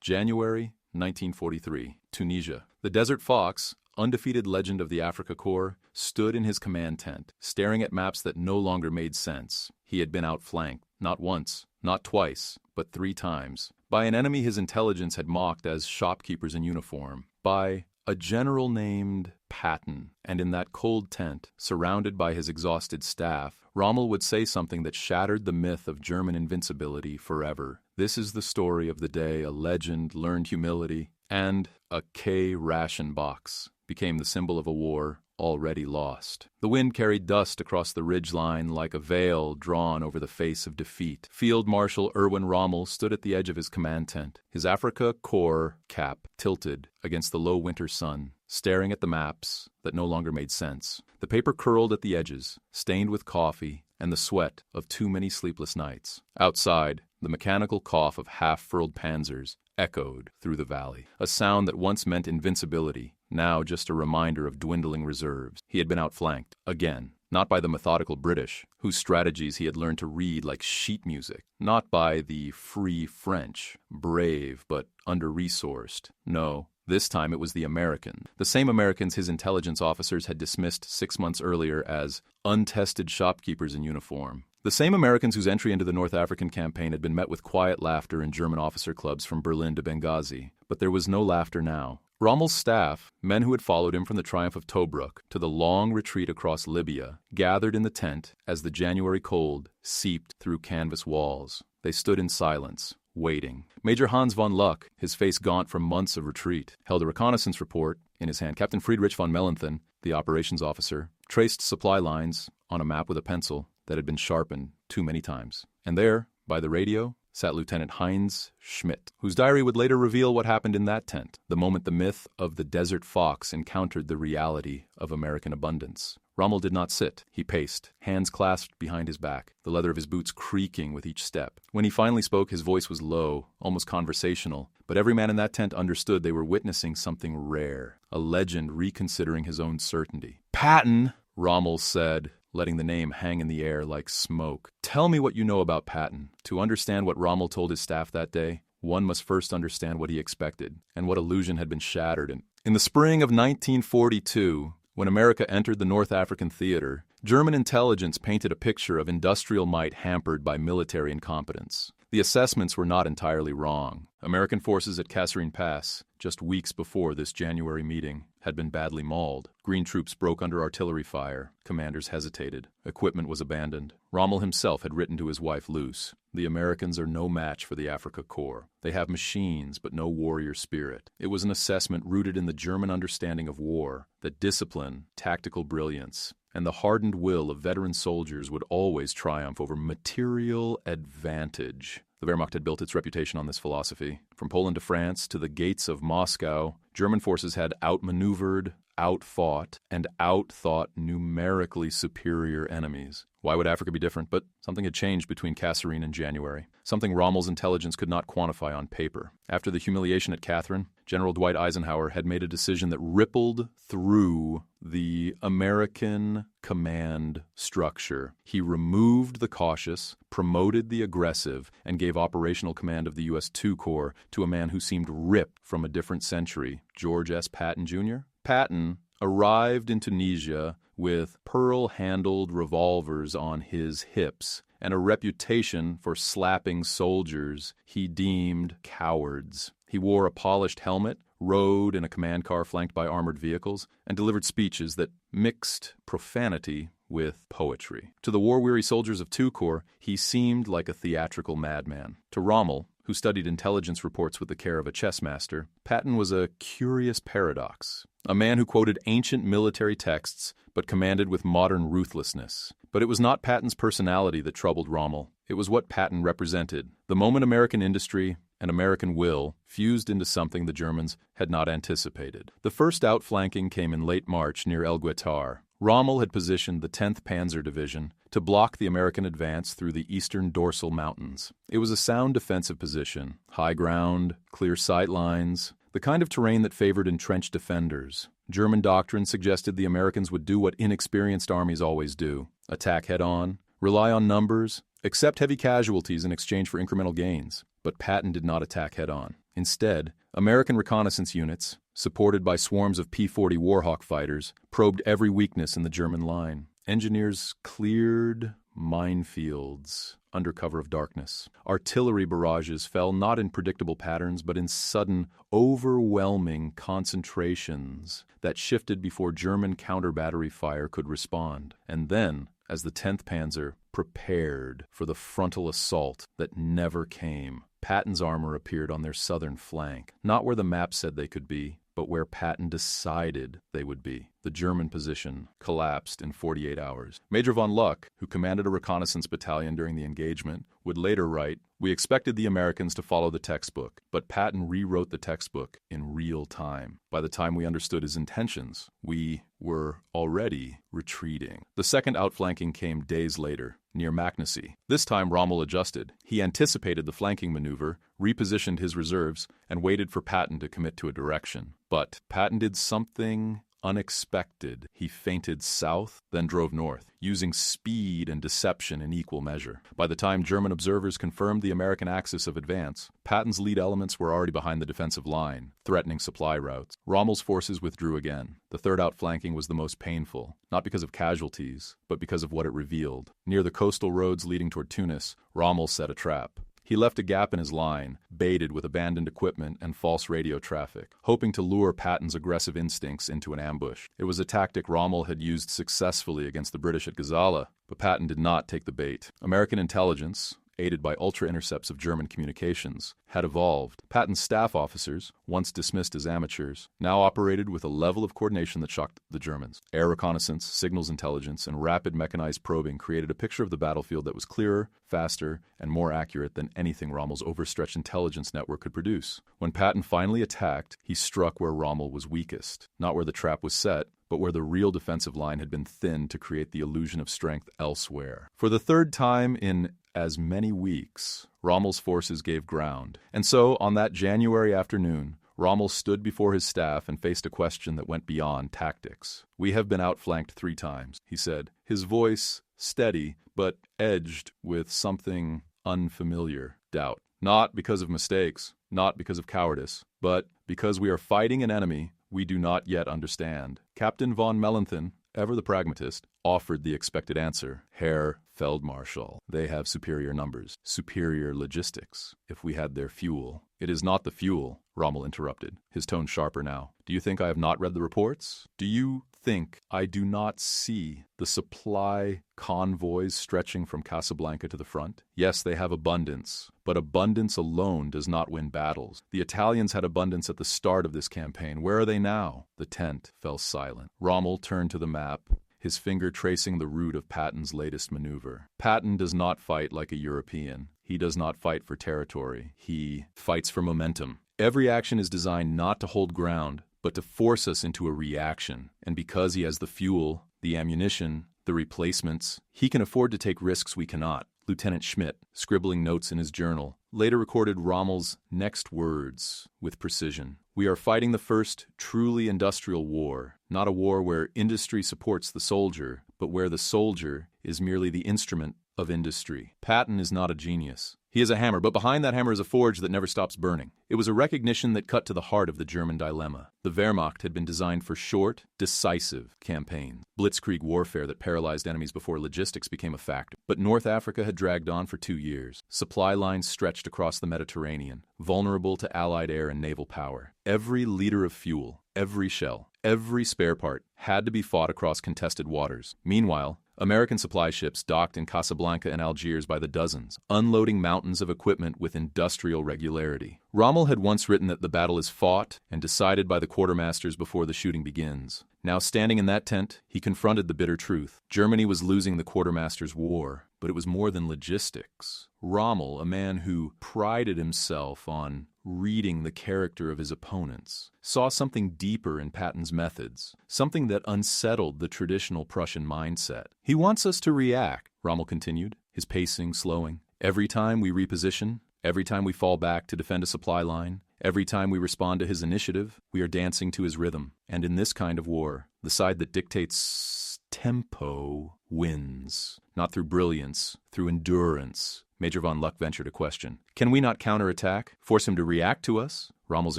January 1943, Tunisia. The Desert Fox, undefeated legend of the Afrika Korps, stood in his command tent, staring at maps that no longer made sense. He had been outflanked, not once, not twice, but 3 times, by an enemy his intelligence had mocked as shopkeepers in uniform, by a general named Patton, and in that cold tent, surrounded by his exhausted staff, Rommel would say something that shattered the myth of German invincibility forever. This is the story of the day a legend learned humility, and a K-ration box became the symbol of a war already lost. The wind carried dust across the ridgeline like a veil drawn over the face of defeat. Field Marshal Erwin Rommel stood at the edge of his command tent, his Afrika Korps cap tilted against the low winter sun, staring at the maps that no longer made sense. The paper curled at the edges, stained with coffee and the sweat of too many sleepless nights. Outside, the mechanical cough of half-furled panzers echoed through the valley, a sound that once meant invincibility, now just a reminder of dwindling reserves. He had been outflanked, again, not by the methodical British, whose strategies he had learned to read like sheet music, not by the free French, brave but under-resourced. No, this time it was the Americans, the same Americans his intelligence officers had dismissed 6 months earlier as untested shopkeepers in uniform. The same Americans whose entry into the North African campaign had been met with quiet laughter in German officer clubs from Berlin to Benghazi. But there was no laughter now. Rommel's staff, men who had followed him from the triumph of Tobruk to the long retreat across Libya, gathered in the tent as the January cold seeped through canvas walls. They stood in silence, waiting. Major Hans von Luck, his face gaunt from months of retreat, held a reconnaissance report in his hand. Captain Friedrich von Mellenthin, the operations officer, traced supply lines on a map with a pencil that had been sharpened too many times. And there, by the radio, sat Lieutenant Heinz Schmidt, whose diary would later reveal what happened in that tent, the moment the myth of the Desert Fox encountered the reality of American abundance. Rommel did not sit. He paced, hands clasped behind his back, the leather of his boots creaking with each step. When he finally spoke, his voice was low, almost conversational, but every man in that tent understood they were witnessing something rare, a legend reconsidering his own certainty. "Patton," Rommel said, letting the name hang in the air like smoke. "Tell me what you know about Patton." To understand what Rommel told his staff that day, one must first understand what he expected, and what illusion had been shattered. In the spring of 1942, when America entered the North African theater, German intelligence painted a picture of industrial might hampered by military incompetence. The assessments were not entirely wrong. American forces at Kasserine Pass, just weeks before this January meeting, had been badly mauled. Green troops broke under artillery fire. Commanders hesitated. Equipment was abandoned. Rommel himself had written to his wife Luce, "The Americans are no match for the Afrika Korps. They have machines, but no warrior spirit." It was an assessment rooted in the German understanding of war, that discipline, tactical brilliance, and the hardened will of veteran soldiers would always triumph over material advantage. The Wehrmacht had built its reputation on this philosophy. From Poland to France to the gates of Moscow, German forces had outmaneuvered, outfought, and outthought numerically superior enemies. Why would Africa be different? But something had changed between Kasserine and January, something Rommel's intelligence could not quantify on paper. After the humiliation at Katherine, General Dwight Eisenhower had made a decision that rippled through the American command structure. He removed the cautious, promoted the aggressive, and gave operational command of the U.S. II Corps to a man who seemed ripped from a different century, George S. Patton, Jr. Patton arrived in Tunisia with pearl-handled revolvers on his hips and a reputation for slapping soldiers he deemed cowards. He wore a polished helmet, rode in a command car flanked by armored vehicles, and delivered speeches that mixed profanity with poetry. To the war-weary soldiers of II Corps, he seemed like a theatrical madman. To Rommel, who studied intelligence reports with the care of a chess master, Patton was a curious paradox. A man who quoted ancient military texts, but commanded with modern ruthlessness. But it was not Patton's personality that troubled Rommel. It was what Patton represented. The moment American industry and American will fused into something the Germans had not anticipated. The first outflanking came in late March near El Guettar. Rommel had positioned the 10th Panzer Division to block the American advance through the eastern dorsal mountains. It was a sound defensive position, high ground, clear sight lines, the kind of terrain that favored entrenched defenders. German doctrine suggested the Americans would do what inexperienced armies always do: attack head-on, rely on numbers, accept heavy casualties in exchange for incremental gains. But Patton did not attack head-on. Instead, American reconnaissance units, supported by swarms of P-40 Warhawk fighters, probed every weakness in the German line. Engineers cleared minefields under cover of darkness. Artillery barrages fell not in predictable patterns, but in sudden, overwhelming concentrations that shifted before German counter-battery fire could respond. And then, as the 10th Panzer prepared for the frontal assault that never came, Patton's armor appeared on their southern flank, not where the map said they could be, but where Patton decided they would be. The German position collapsed in 48 hours. Major von Luck, who commanded a reconnaissance battalion during the engagement, would later write, "We expected the Americans to follow the textbook, but Patton rewrote the textbook in real time. By the time we understood his intentions, we were already retreating." The second outflanking came days later, near Maknassy. This time Rommel adjusted. He anticipated the flanking maneuver, repositioned his reserves, and waited for Patton to commit to a direction. But Patton did something unexpected. He feinted south, then drove north, using speed and deception in equal measure. By the time German observers confirmed the American axis of advance, Patton's lead elements were already behind the defensive line, threatening supply routes. Rommel's forces withdrew again. The third outflanking was the most painful, not because of casualties, but because of what it revealed. Near the coastal roads leading toward Tunis, Rommel set a trap. He left a gap in his line, baited with abandoned equipment and false radio traffic, hoping to lure Patton's aggressive instincts into an ambush. It was a tactic Rommel had used successfully against the British at Gazala, but Patton did not take the bait. American intelligence, aided by ultra-intercepts of German communications, had evolved. Patton's staff officers, once dismissed as amateurs, now operated with a level of coordination that shocked the Germans. Air reconnaissance, signals intelligence, and rapid mechanized probing created a picture of the battlefield that was clearer, faster, and more accurate than anything Rommel's overstretched intelligence network could produce. When Patton finally attacked, he struck where Rommel was weakest, not where the trap was set, but where the real defensive line had been thinned to create the illusion of strength elsewhere. For the third time in as many weeks, Rommel's forces gave ground. And so, on that January afternoon, Rommel stood before his staff and faced a question that went beyond tactics. "We have been outflanked 3 times, he said, his voice steady, but edged with something unfamiliar, doubt. Not because of mistakes, not because of cowardice, but because we are fighting an enemy we do not yet understand." Captain von Mellenthin, ever the pragmatist, offered the expected answer. "Herr Feldmarschall, they have superior numbers, superior logistics. If we had their fuel." "It is not the fuel," Rommel interrupted, his tone sharper now. "Do you think I have not read the reports? Do you think I do not see the supply convoys stretching from Casablanca to the front? Yes, they have abundance, but abundance alone does not win battles. The Italians had abundance at the start of this campaign. Where are they now?" The tent fell silent. Rommel turned to the map, his finger tracing the route of Patton's latest maneuver. "Patton does not fight like a European. He does not fight for territory. He fights for momentum. Every action is designed not to hold ground, but to force us into a reaction. And because he has the fuel, the ammunition, the replacements, he can afford to take risks we cannot." Lieutenant Schmidt, scribbling notes in his journal, later recorded Rommel's next words with precision. "We are fighting the first truly industrial war, not a war where industry supports the soldier, but where the soldier is merely the instrument of industry." Patton is not a genius. He is a hammer, but behind that hammer is a forge that never stops burning. It was a recognition that cut to the heart of the German dilemma. The Wehrmacht had been designed for short, decisive campaigns, blitzkrieg warfare that paralyzed enemies before logistics became a factor. But North Africa had dragged on for 2 years. Supply lines stretched across the Mediterranean, vulnerable to Allied air and naval power. Every liter of fuel, every shell, every spare part had to be fought across contested waters. Meanwhile, American supply ships docked in Casablanca and Algiers by the dozens, unloading mountains of equipment with industrial regularity. Rommel had once written that the battle is fought and decided by the quartermasters before the shooting begins. Now, standing in that tent, he confronted the bitter truth. Germany was losing the quartermaster's war, but it was more than logistics. Rommel, a man who prided himself on reading the character of his opponents, saw something deeper in Patton's methods, something that unsettled the traditional Prussian mindset. "He wants us to react," Rommel continued, his pacing slowing. "Every time we reposition, every time we fall back to defend a supply line, every time we respond to his initiative, we are dancing to his rhythm. And in this kind of war, the side that dictates tempo wins. Not through brilliance, through endurance. Major von Luck ventured a question. Can we not counterattack? Force him to react to us? Rommel's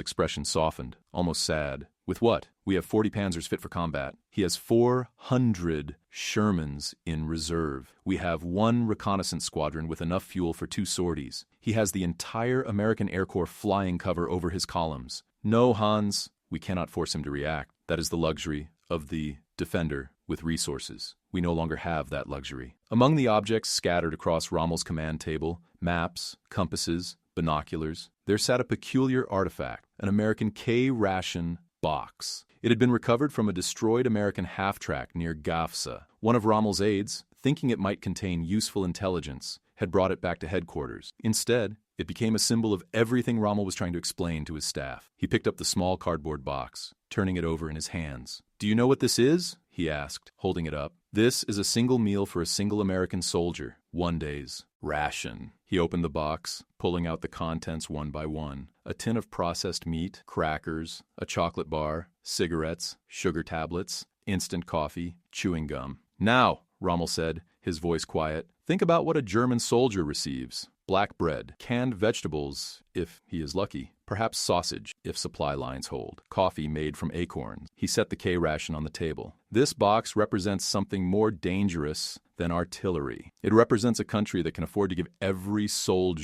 expression softened, almost sad. With what? We have 40 panzers fit for combat. He has 400 Shermans in reserve. We have 1 reconnaissance squadron with enough fuel for 2 sorties. He has the entire American Air Corps flying cover over his columns. No, Hans, we cannot force him to react. That is the luxury of the defender with resources. We no longer have that luxury. Among the objects scattered across Rommel's command table, maps, compasses, binoculars, there sat a peculiar artifact, an American K-ration box. It had been recovered from a destroyed American half-track near Gafsa. One of Rommel's aides, thinking it might contain useful intelligence, had brought it back to headquarters. Instead, it became a symbol of everything Rommel was trying to explain to his staff. He picked up the small cardboard box, turning it over in his hands. "Do you know what this is?" he asked, holding it up. "This is a single meal for a single American soldier, 1 day's ration." He opened the box, pulling out the contents one by one. A tin of processed meat, crackers, a chocolate bar, cigarettes, sugar tablets, instant coffee, chewing gum. "Now," Rommel said, his voice quiet, "think about what a German soldier receives. Black bread, canned vegetables, if he is lucky, perhaps sausage, if supply lines hold, coffee made from acorns." He set the K-ration on the table. "This box represents something more dangerous than artillery. It represents a country that can afford to give every single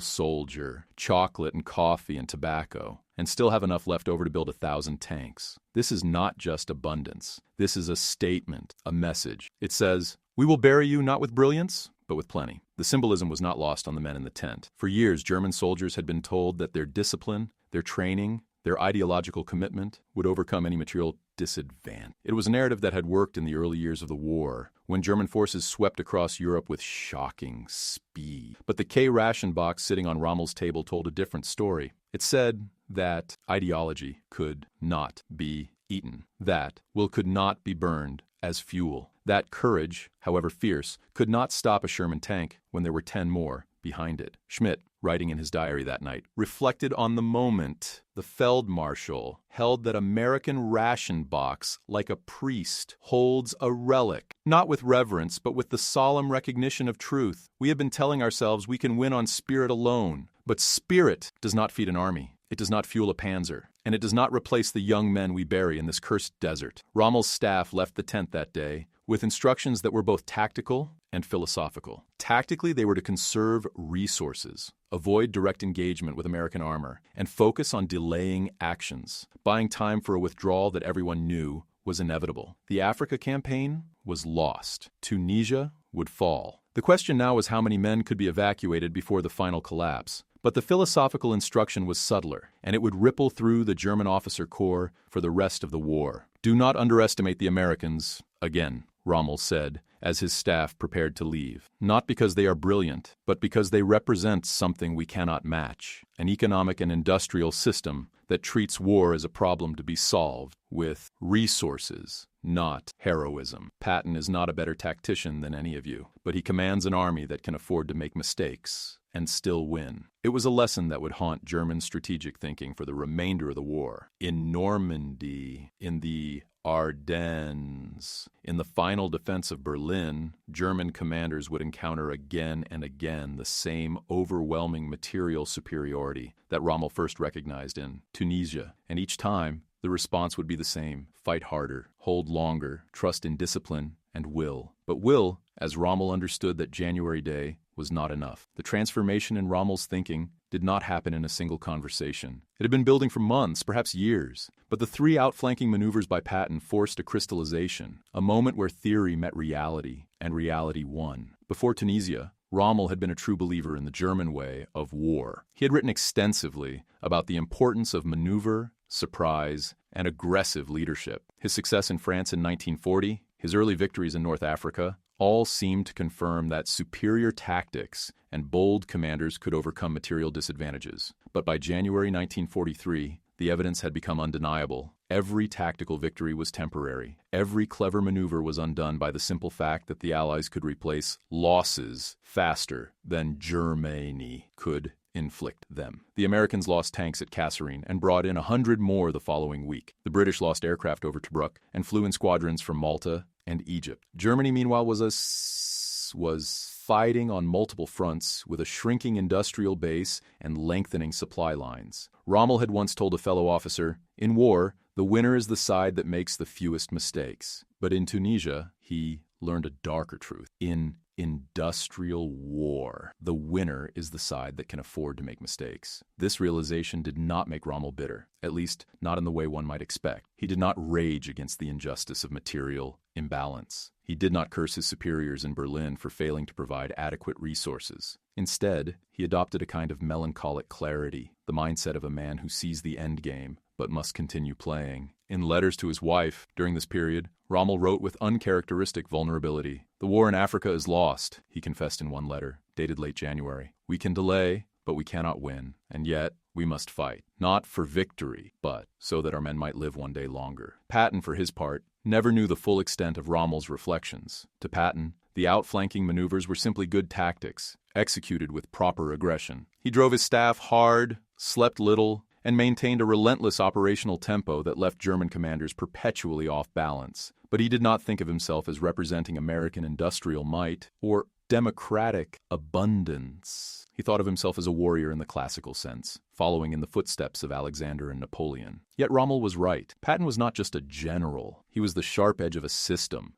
soldier, chocolate and coffee and tobacco, and still have enough left over to build 1,000 tanks. This is not just abundance. This is a statement, a message. It says, we will bury you not with brilliance, but with plenty." The symbolism was not lost on the men in the tent. For years, German soldiers had been told that their discipline, their training, their ideological commitment would overcome any material disadvantage. It was a narrative that had worked in the early years of the war, when German forces swept across Europe with shocking speed. But the K-ration box sitting on Rommel's table told a different story. It said that ideology could not be eaten, that will could not be burned as fuel, that courage, however fierce, could not stop a Sherman tank when there were 10 more behind it. Schmidt, writing in his diary that night, reflected on the moment the Feldmarschall held that American ration box like a priest holds a relic, not with reverence, but with the solemn recognition of truth. We have been telling ourselves we can win on spirit alone, but spirit does not feed an army. It does not fuel a panzer, and it does not replace the young men we bury in this cursed desert. Rommel's staff left the tent that day with instructions that were both tactical and philosophical. Tactically, they were to conserve resources, avoid direct engagement with American armor, and focus on delaying actions, buying time for a withdrawal that everyone knew was inevitable. The Africa campaign was lost. Tunisia would fall. The question now was how many men could be evacuated before the final collapse. But the philosophical instruction was subtler, and it would ripple through the German officer corps for the rest of the war. "Do not underestimate the Americans," again, Rommel said, as his staff prepared to leave. "Not because they are brilliant, but because they represent something we cannot match, an economic and industrial system that treats war as a problem to be solved with resources, not heroism. Patton is not a better tactician than any of you, but he commands an army that can afford to make mistakes and still win." It was a lesson that would haunt German strategic thinking for the remainder of the war. In Normandy, in the Ardennes, in the final defense of Berlin, German commanders would encounter again and again the same overwhelming material superiority that Rommel first recognized in Tunisia. And each time, the response would be the same: fight harder, hold longer, trust in discipline and will. But will, as Rommel understood that January Day, was not enough. The transformation in Rommel's thinking did not happen in a single conversation. It had been building for months, perhaps years. But the 3 outflanking maneuvers by Patton forced a crystallization, a moment where theory met reality, and reality won. Before Tunisia, Rommel had been a true believer in the German way of war. He had written extensively about the importance of maneuver, surprise, and aggressive leadership. His success in France in 1940, his early victories in North Africa, all seemed to confirm that superior tactics and bold commanders could overcome material disadvantages. But by January 1943, the evidence had become undeniable. Every tactical victory was temporary. Every clever maneuver was undone by the simple fact that the Allies could replace losses faster than Germany could inflict them. The Americans lost tanks at Kasserine and brought in 100 more the following week. The British lost aircraft over Tobruk and flew in squadrons from Malta and Egypt. Germany, meanwhile, was fighting on multiple fronts with a shrinking industrial base and lengthening supply lines. Rommel had once told a fellow officer, "In war, the winner is the side that makes the fewest mistakes." But in Tunisia, he learned a darker truth. In industrial war, the winner is the side that can afford to make mistakes. This realization did not make Rommel bitter, at least not in the way one might expect. He did not rage against the injustice of material imbalance. He did not curse his superiors in Berlin for failing to provide adequate resources. Instead, he adopted a kind of melancholic clarity, the mindset of a man who sees the end game but must continue playing. In letters to his wife during this period, Rommel wrote with uncharacteristic vulnerability. "The war in Africa is lost," he confessed in one letter, dated late January. "We can delay, but we cannot win, and yet we must fight, not for victory, but so that our men might live one day longer." Patton, for his part, never knew the full extent of Rommel's reflections. To Patton, the outflanking maneuvers were simply good tactics, executed with proper aggression. He drove his staff hard, slept little, and maintained a relentless operational tempo that left German commanders perpetually off balance. But he did not think of himself as representing American industrial might or democratic abundance. He thought of himself as a warrior in the classical sense, following in the footsteps of Alexander and Napoleon. Yet Rommel was right. Patton was not just a general. He was the sharp edge of a system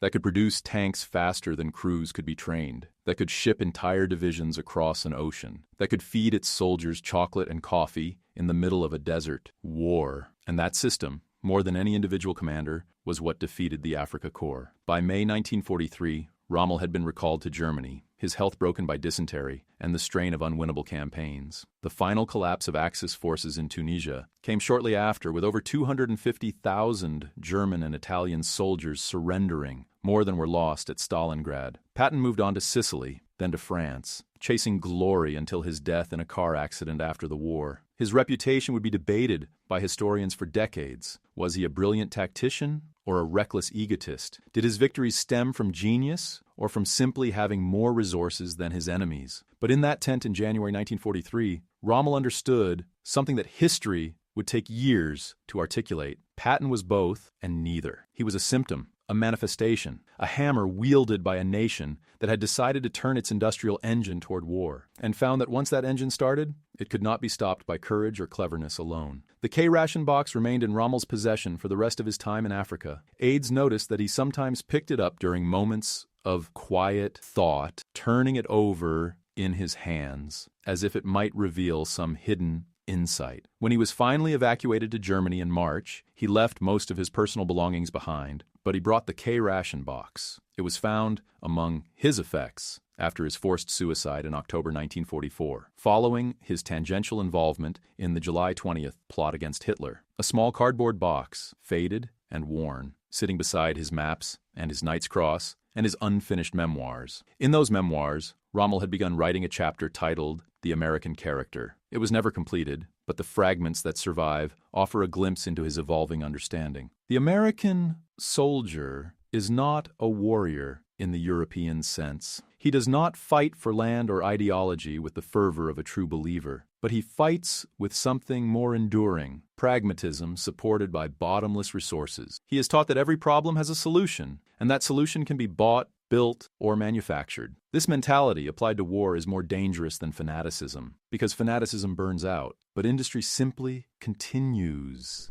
that could produce tanks faster than crews could be trained, that could ship entire divisions across an ocean, that could feed its soldiers chocolate and coffee in the middle of a desert war. And that system, more than any individual commander, was what defeated the Afrika Korps. By May 1943, Rommel had been recalled to Germany, his health broken by dysentery and the strain of unwinnable campaigns. The final collapse of Axis forces in Tunisia came shortly after, with over 250,000 German and Italian soldiers surrendering. More than were lost at Stalingrad. Patton moved on to Sicily, then to France, chasing glory until his death in a car accident after the war. His reputation would be debated by historians for decades. Was he a brilliant tactician or a reckless egotist? Did his victories stem from genius or from simply having more resources than his enemies? But in that tent in January 1943, Rommel understood something that history would take years to articulate. Patton was both and neither. He was a symptom, a manifestation, a hammer wielded by a nation that had decided to turn its industrial engine toward war, and found that once that engine started, it could not be stopped by courage or cleverness alone. The K-ration box remained in Rommel's possession for the rest of his time in Africa. Aides noticed that he sometimes picked it up during moments of quiet thought, turning it over in his hands, as if it might reveal some hidden insight. When he was finally evacuated to Germany in March, he left most of his personal belongings behind, but he brought the K-ration box. It was found among his effects after his forced suicide in October 1944, following his tangential involvement in the July 20th plot against Hitler. A small cardboard box, faded and worn, sitting beside his maps and his Knight's Cross and his unfinished memoirs. In those memoirs, Rommel had begun writing a chapter titled The American Character. It was never completed, but the fragments that survive offer a glimpse into his evolving understanding. The American soldier is not a warrior in the European sense. He does not fight for land or ideology with the fervor of a true believer, but he fights with something more enduring, pragmatism supported by bottomless resources. He is taught that every problem has a solution, and that solution can be bought, built, or manufactured. This mentality applied to war is more dangerous than fanaticism, because fanaticism burns out, but industry simply continues.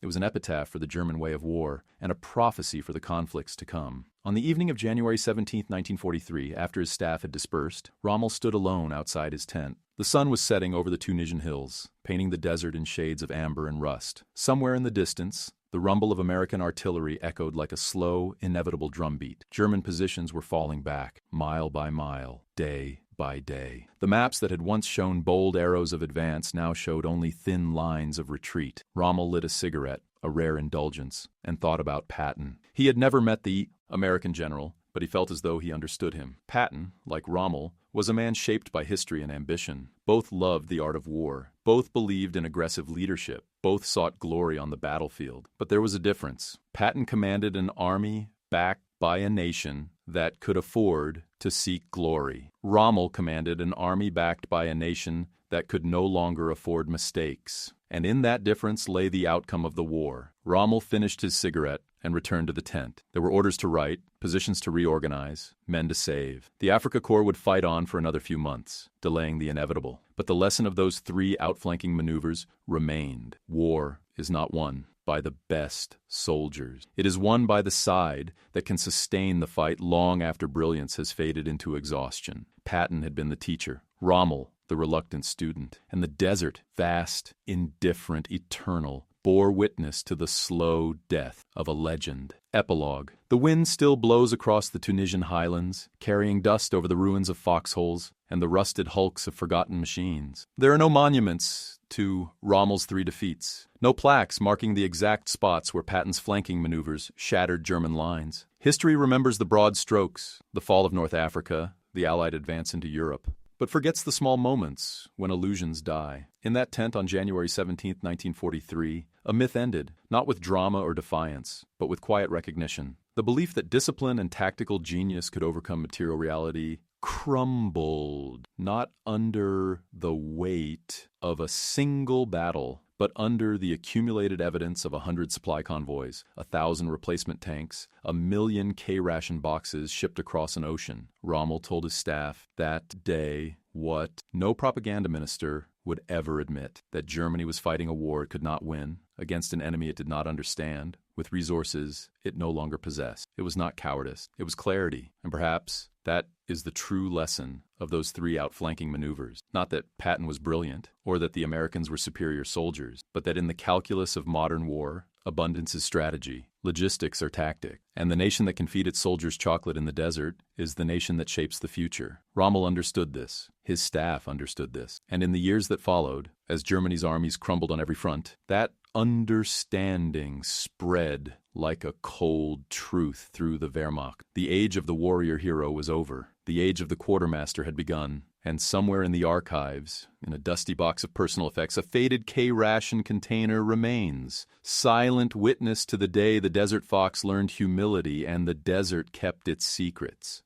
It was an epitaph for the German way of war and a prophecy for the conflicts to come. On the evening of January 17, 1943, after his staff had dispersed, Rommel stood alone outside his tent. The sun was setting over the Tunisian hills, painting the desert in shades of amber and rust. Somewhere in the distance, the rumble of American artillery echoed like a slow, inevitable drumbeat. German positions were falling back, mile by mile, day by day. The maps that had once shown bold arrows of advance now showed only thin lines of retreat. Rommel lit a cigarette, a rare indulgence, and thought about Patton. He had never met the American general, but he felt as though he understood him. Patton, like Rommel, was a man shaped by history and ambition. Both loved the art of war. Both believed in aggressive leadership. Both sought glory on the battlefield. But there was a difference. Patton commanded an army backed by a nation that could afford to seek glory. Rommel commanded an army backed by a nation that could no longer afford mistakes. And in that difference lay the outcome of the war. Rommel finished his cigarette and returned to the tent. There were orders to right, positions to reorganize, men to save. The Afrika Korps would fight on for another few months, delaying the inevitable. But the lesson of those 3 outflanking maneuvers remained. War is not won by the best soldiers. It is won by the side that can sustain the fight long after brilliance has faded into exhaustion. Patton had been the teacher, Rommel the reluctant student, and the desert, vast, indifferent, eternal, bore witness to the slow death of a legend. Epilogue. The wind still blows across the Tunisian highlands, carrying dust over the ruins of foxholes and the rusted hulks of forgotten machines. There are no monuments to Rommel's 3 defeats, no plaques marking the exact spots where Patton's flanking maneuvers shattered German lines. History remembers the broad strokes, the fall of North Africa, the Allied advance into Europe, but forgets the small moments when illusions die. In that tent on January 17, 1943, a myth ended, not with drama or defiance, but with quiet recognition. The belief that discipline and tactical genius could overcome material reality crumbled, not under the weight of a single battle, but under the accumulated evidence of 100 supply convoys, 1,000 replacement tanks, 1,000,000 K-ration boxes shipped across an ocean. Rommel told his staff that day what no propaganda minister would ever admit, that Germany was fighting a war it could not win, against an enemy it did not understand, with resources it no longer possessed. It was not cowardice, it was clarity, and perhaps that is the true lesson of those 3 outflanking maneuvers. Not that Patton was brilliant, or that the Americans were superior soldiers, but that in the calculus of modern war, abundance is strategy, logistics are tactic, and the nation that can feed its soldiers chocolate in the desert is the nation that shapes the future. Rommel understood this. His staff understood this. And in the years that followed, as Germany's armies crumbled on every front, that understanding spread like a cold truth through the Wehrmacht. The age of the warrior hero was over. The age of the quartermaster had begun. And somewhere in the archives, in a dusty box of personal effects, a faded K-ration container remains, silent witness to the day the desert fox learned humility and the desert kept its secrets.